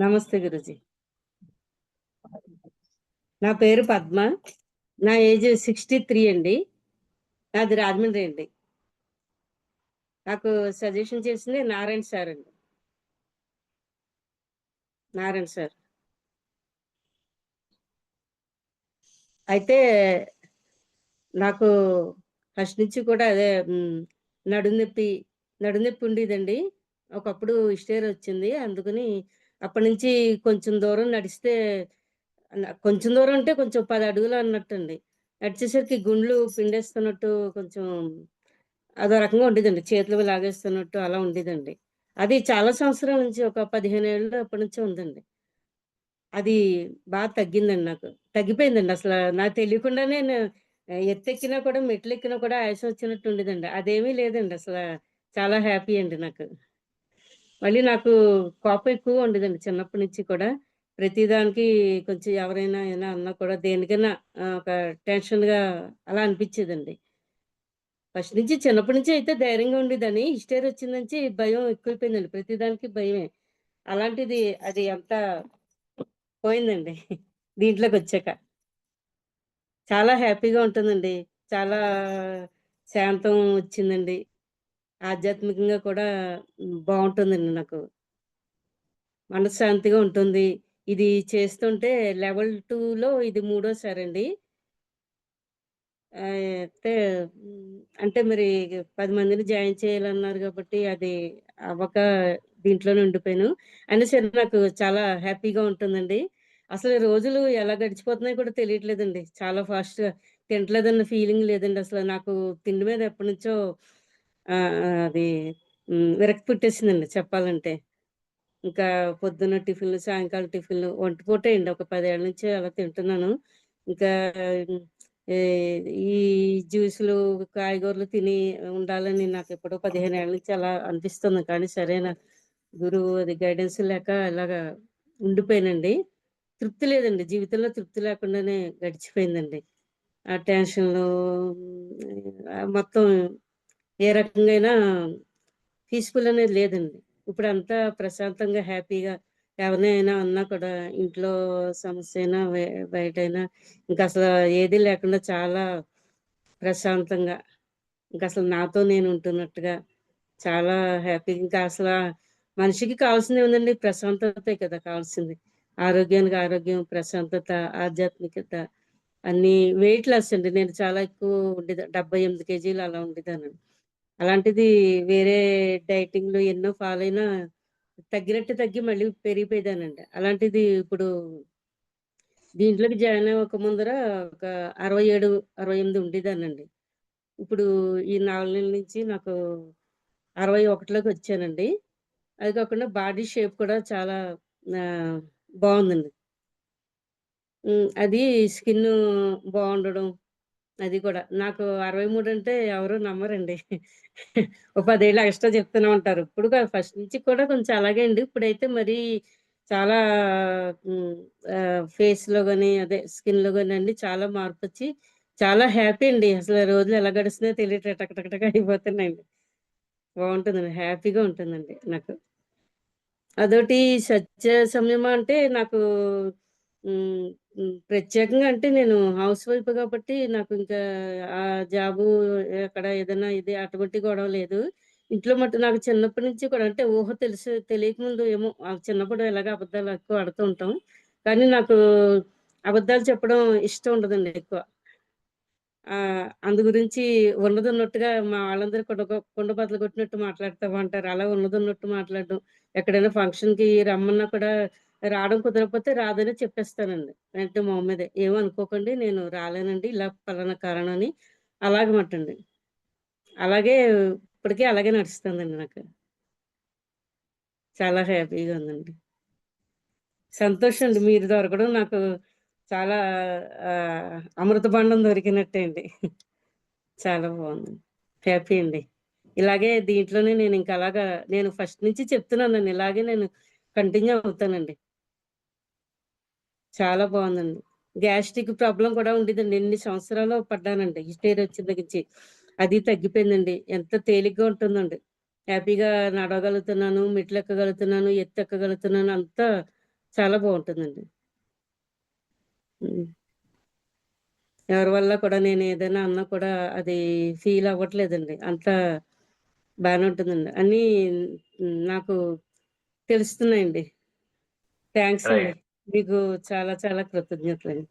నమస్తే గురూజీ. నా పేరు పద్మ. నా ఏజ్ 63 అండి. నాది రాజమండ్రి అండి. నాకు సజెషన్ చేసింది నారాయణ సార్ అండి. నారాయణ సార్. అయితే నాకు ఫస్ట్ నుంచి కూడా అదే నడుము నొప్పి, నడుము నొప్పి ఉండేదండి. ఒకప్పుడు హిస్టీరియా వచ్చింది. అందుకని అప్పటినుంచి కొంచెం దూరం నడిస్తే కొంచెం దూరం అంటే కొంచెం 10 అడుగులు అన్నట్టండి. నడిచేసరికి గుండ్లు పిండేస్తున్నట్టు కొంచెం అదో రకంగా ఉండేదండి. చేతులు లాగేస్తున్నట్టు అలా ఉండేదండి. అది చాలా సంవత్సరాల నుంచి ఒక 15 ఏళ్ళు అప్పటినుంచే ఉందండి. అది తగ్గిందండి నాకు. తగ్గిపోయిందండి అసల నాకు తెలియకుండానే ఎత్తెక్కినా కూడా మెట్లెక్కినా కూడా ఆయాసం వచ్చినట్టు ఉండేదండి. అదేమీ లేదండి అసల. చాలా హ్యాపీ అండి నాకు. మళ్ళీ నాకు కోపం ఎక్కువగా ఉండేదండి చిన్నప్పటి నుంచి కూడా. ప్రతిదానికి కొంచెం ఎవరైనా ఏమైనా అన్నా కూడా దేనికైనా ఒక టెన్షన్‌గా అలా అనిపిచ్చేదండి. ఫస్ట్ నుంచి చిన్నప్పటి నుంచి అయితే ధైర్యంగా ఉండేదాన్ని. హిస్టీరియా వచ్చిన నుంచి భయం ఎక్కువైపోయిందండి. ప్రతిదానికి భయమే. అలాంటిది అది అంతా పోయిందండి. దీంట్లోకొచ్చాక. చాలా హ్యాపీగా ఉంటుందండి. చాలా శాంతం వచ్చిందండి. ఆధ్యాత్మికంగా కూడా బావుంటుందండి నాకు. మనశ్శాంతిగా ఉంటుంది. ఇది చేస్తుంటే లెవెల్ 2లో ఇది మూడోసారండి. అయితే అంటే మరి 10 మందిని జాయిన్ చేయాలన్నారు గాబట్టి అది అవ్వక దీంట్లోనే ఉండిపోయాను. అయినా సరే నాకు చాలా హ్యాపీగా ఉంటుందండి. అసలు రోజులు ఎలా గడిచిపోతున్నాయో కూడా తెలియట్లేదండి. చాలా ఫాస్ట్‌గా తింటలేదన్న ఫీలింగ్ లేదండి అసల. నాకు తిండి మీద ఎప్పటినుంచో అది విరక్తి పుట్టేసిందండి చెప్పాలంటే. ఇంకా పొద్దున్న టిఫిన్‌లు, సాయంకాలం టిఫిన్‌లు ఒంటి పూటే అండి. ఒక 10 ఏళ్ల నుంచి అలా తింటున్నాను. ఇంకా హ్మ్, ఈ ఈ జ్యూసులు, కాయగూరలు తిని ఉండాలని నాకెప్పుడో 15 ఏళ్ల నుంచి అలా అనిపిస్తుంది. కానీ సరైన గురువు అది గైడెన్స్ లేక ఇలాగా ఉండిపోయానండి. తృప్తి లేదండి. జీవితంలో తృప్తి లేకుండానే గడిచిపోయిందండి. ఆ టెన్షన్‌లు మొత్తం ఏ రకంగైనా పీస్‌ఫుల్ అనేది లేదండి. ఇప్పుడంతా ప్రశాంతంగా, హ్యాపీగా ఎవరినైనా అన్నా కూడా ఇంట్లో సమస్యైనా, బయటైనా ఇంకసల ఏది లేకుండా చాలా ప్రశాంతంగా, ఇంకసలు నాతో నేను ఉంటున్నట్టుగా చాలా హ్యాపీగా ఇంకా అసలా మనిషికి కావాల్సిందేముందండి ప్రశాంతతే కదా కావాల్సింది. ఆరోగ్యానికి ఆరోగ్యం, ప్రశాంతత, ఆధ్యాత్మికత అన్నీ వెయిట్ లాస్ అండి. నేను చాలా ఎక్కువ 78 కేజీలు అలా ఉండేదాన్నండి. అలాంటిది వేరే డైటింగ్‌లు ఎన్నో ఫాలో అయినా తగ్గినట్టు తగ్గి మళ్ళీ పెరిగిపోయేదానండి. అలాంటిది ఇప్పుడు దీంట్లోకి జాయిన్ అవ్వక ముందర ఒక 67, 68 ఉండేదాన్నండి. ఇప్పుడు ఈ 4 నెలల నుంచి నాకు 61లోకి వచ్చానండి. అది కాకుండా బాడీ షేప్ కూడా చాలా ఆహ్, బావుందండి. అది స్కిన్ను బావుండడం అది కూడా. నాకు 63 అంటే ఎవరు నమ్మరండి. ఓ 10 ఏళ్ళు ఎక్స్‌ట్రా చెప్తూనే ఉంటారు. ఇప్పుడు కాదు ఫస్ట్ నుంచి కూడా కొంచెం అలాగే అండి. ఇప్పుడైతే మరీ చాలా హ్మ్. ఫేస్‌లో గాని, అదే స్కిన్‌లో గానండి చాలా మార్పొచ్చి చాలా హ్యాపీ అండి. అసలు రోజులు ఎలా గడుస్తున్నాయో తెలియట్లే టక టక టక అయిపోతున్నాయండి. బావుంటుందండి. హ్యాపీగా ఉంటుందండి నాకు. అదోటి సత్య సంయమం అంటే నాకు హ్మ్. ప్రత్యేకంగా అంటే నేను హౌస్ వైఫ్ కాబట్టి నాకు ఇంకా ఆ జాబు ఎక్కడ ఏదైనా ఇది అటువంటి గొడవ లేదు. ఇంట్లో మట్టు నాకు చిన్నప్పటి నుంచి కూడా అంటే ఊహ తెలియకముందు ఏమో చిన్నప్పుడు ఇలాగే అబద్ధాలు ఎక్కువ ఆడుతూ ఉంటాం. కానీ నాకు అబద్ధాలు చెప్పడం ఇష్టం ఉండదండి ఎక్కువ. అందు గురించి ఉన్నదున్నట్టుగా మా వాళ్ళందరూ కుండ బద్దలు కొట్టినట్టు మాట్లాడతావా అంటారు. అలా ఉన్నదున్నట్టు మాట్లాడడం. ఎక్కడైనా ఫంక్షన్‌కి రమ్మన్నా కూడా రావడం కుదరకపోతే రాదని చెప్పేస్తానండి. వెంటనే మొహం మీదే. "ఏమనుకోకండి నేను రాలేనండి. ఇలా పలానా కారణం" అని అలాగమాటండి. అలాగే ఇప్పటికి అలాగే నడుస్తుందండి నాకు. చాలా హ్యాపీగా ఉందండి. సంతోషం అండి. మీరు దొరకడం నాకు చాలా అమృత భాండం దొరికినట్టే అండి. చాలా బావుంది. హ్యాపీ అండి. ఇలాగే దీంట్లోనే నేనింక అలాగా నేను ఫస్ట్ నుంచి చెప్తున్నానండి. ఇలాగే నేను కంటిన్యూ అవుతానండి. చాలా బావుందండి. గ్యాస్ట్రిక్ ప్రాబ్లమ్ కూడా ఉండేదండి. ఎన్ని సంవత్సరాలో పడ్డానండి. హిస్టీరియా వచ్చిన దగ్గర నుంచి. అది తగ్గిపోయిందండి. ఎంత తేలిగ్గా ఉంటుందండి. హ్యాపీగా నడవగలుగుతున్నాను, మెట్లెక్కగలుగుతున్నాను, ఎత్తెక్కగలుగుతున్నాను. అంతా చాలా బావుంటుందండి. హ్మ్. ఎవరి వల్ల కూడా నేనేదైనా అన్నా కూడా అది ఫీల్ అవ్వట్లేదండి. అంతా బానే ఉంటుందండి. అన్నీ నాకు తెలుస్తున్నాయండి. థాంక్స్ అండి. రైట్. మీకు చాలా చాలా కృతజ్ఞతలండి.